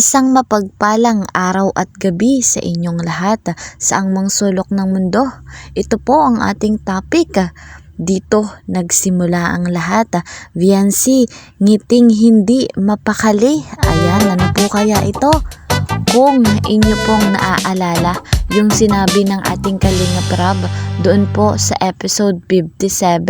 Isang mapagpalang araw at gabi sa inyong lahat sa angmang sulok ng mundo. Ito po ang ating topic. Dito nagsimula ang lahat. Viancy, ngiting hindi mapakali. Ayan, ano po kaya ito? Kung inyo pong naaalala yung sinabi ng ating Kalingap Rab doon po sa episode 57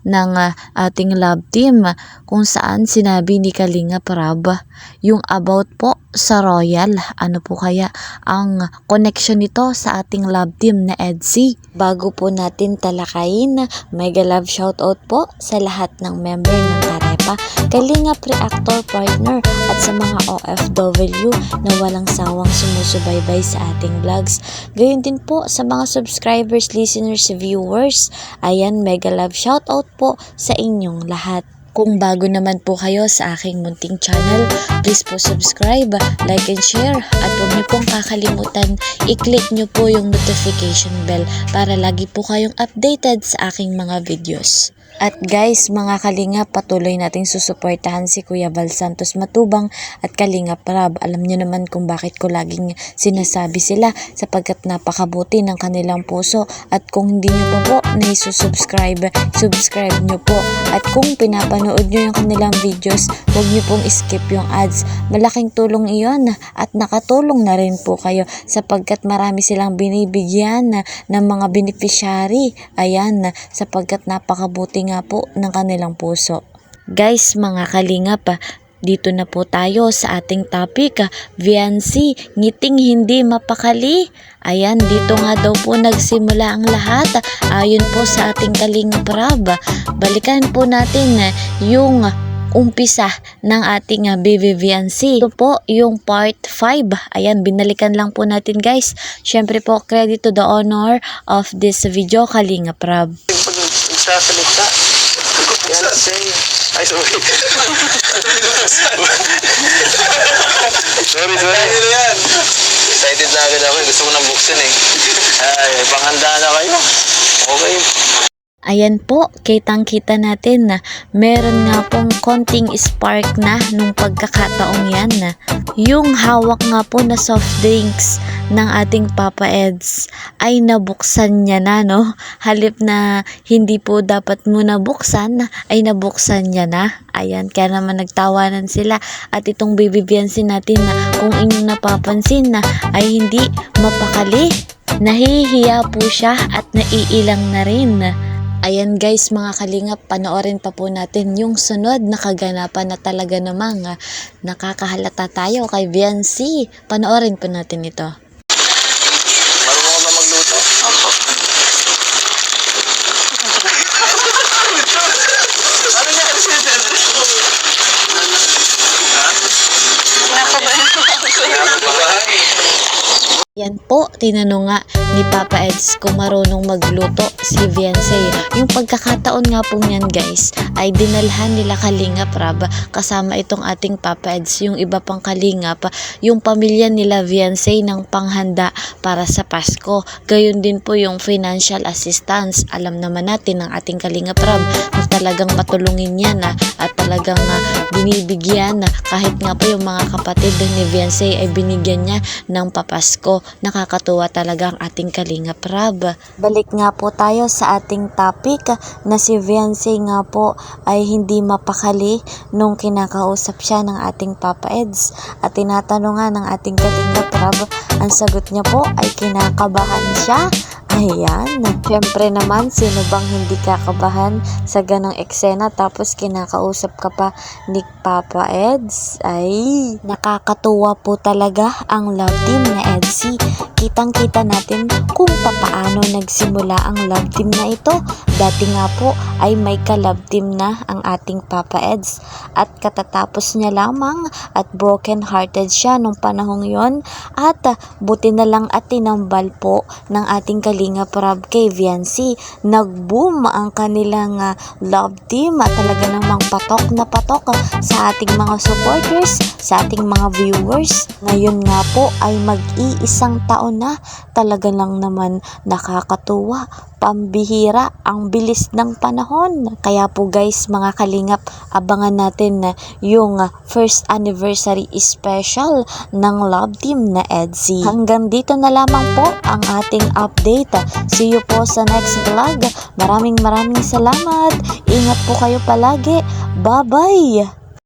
ng ating love team, kung saan sinabi ni Kalingap Rab yung about po sa royal. Ano po kaya ang connection nito sa ating love team na EDC? Bago po natin talakayin, mega love shoutout po sa lahat ng member ng Arepa, Kalingap Reactor Partner at sa mga OFW na walang sawang sumusubaybay sa ating vlogs. Gayon din po sa mga subscribers, listeners, viewers. Ayan, mega love shoutout po sa inyong lahat. Kung bago naman po kayo sa aking munting channel, please po subscribe, like and share, at huwag niyo pong kakalimutan i-click niyo po yung notification bell para lagi po kayong updated sa aking mga videos. At guys, mga Kalingap, patuloy nating susuportahan si Kuya Val Santos Matubang at Kalingap Rab. Alam niyo naman kung bakit ko laging sinasabi sila, sapagkat napakabuti ng kanilang puso. At kung hindi niyo pa po naisusubscribe, subscribe niyo po. At kung pinapanood niyo yung kanilang videos, huwag niyo pong skip yung ads. Malaking tulong iyon at nakatulong na rin po kayo sapagkat marami silang binibigyan ng mga beneficiary. Ayan, sapagkat napakabuti nga po ng kanilang puso. Guys, mga Kalingap, dito na po tayo sa ating topic. Viancy, ngiting hindi mapakali. Ayan, dito nga daw po nagsimula ang lahat. Ayon po sa ating Kalingap Rab, balikan po natin yung umpisa ng ating baby Viancy. Ito po yung part 5. Ayan, binalikan lang po natin guys. Syempre po, credit to the honor of this video, Kalingap Rab. Salita. Viancy. Ay, sorry. sorry. Excited na agad ako. Gusto ko nang buksin eh. Ay, panghanda na kayo. Okay. Ayan po, kitang-kita natin na meron nga pong konting spark na nung pagkakataong yan. Yung hawak nga po na soft drinks ng ating Papa Eds ay nabuksan niya na, no? Halip na hindi po dapat muna buksan, ay nabuksan niya na. Ayan, kaya naman nagtawanan sila. At itong baby Viancy natin na kung inyong napapansin na ay hindi mapakali. Nahihiya po siya at naiilang na rin. Ayan guys, mga Kalingap, panoorin pa po natin yung sunod na kaganapan na talaga namang nakakahalata tayo kay Viancy. Panoorin po natin ito. Marunong ka ba magluto? Opo. Ano niya kasi Yan po, tinanong nga ni Papa Eds kung marunong magluto si Viancy. Yung pagkakataon nga po niyan guys, ay dinalhan nila Kalingap Rab kasama itong ating Papa Eds, yung iba pang Kalingap, yung pamilya nila Viancy ng panghanda para sa Pasko. Gayon din po yung financial assistance. Alam naman natin ng ating Kalingap Rab na talagang patulungin yan at talagang binibigyan kahit nga po yung mga kapatid ni Viancy ay binigyan niya ng papasko. Nakakatuwa talaga ang ating Kalingap Rab. Balik nga po tayo sa ating topic na si Viancy nga po ay hindi mapakali nung kinakausap siya ng ating Papa Eds. At tinatanong nga ng ating Kalingap Rab, ang sagot niya po ay kinakabahan siya. Ayan, syempre naman, sino bang hindi kakabahan sa ganong eksena tapos kinakausap ka pa ni Papa Eds? Ay, nakakatuwa po talaga ang love team na EDC. Kitang-kita natin kung papaano nagsimula ang love team na ito. Dati nga po ay may ka-love team na ang ating Papa Eds at katatapos niya lamang at broken hearted siya nung panahong yon at buti na lang at tinambal po ng ating Kalingap Rab kay Viancy. Nag-boom ang kanilang love team at talaga namang patok na patok sa ating mga supporters, sa ating mga viewers. Ngayon nga po ay mag-iisang taon taon na. Talaga lang naman nakakatuwa. Pambihira ang bilis ng panahon. Kaya po guys, mga kalingap, abangan natin na yung first anniversary special ng Love Team na EDSI. Hanggang dito na lamang po ang ating update. See you po sa next vlog. Maraming salamat. Ingat po kayo palagi. Bye-bye!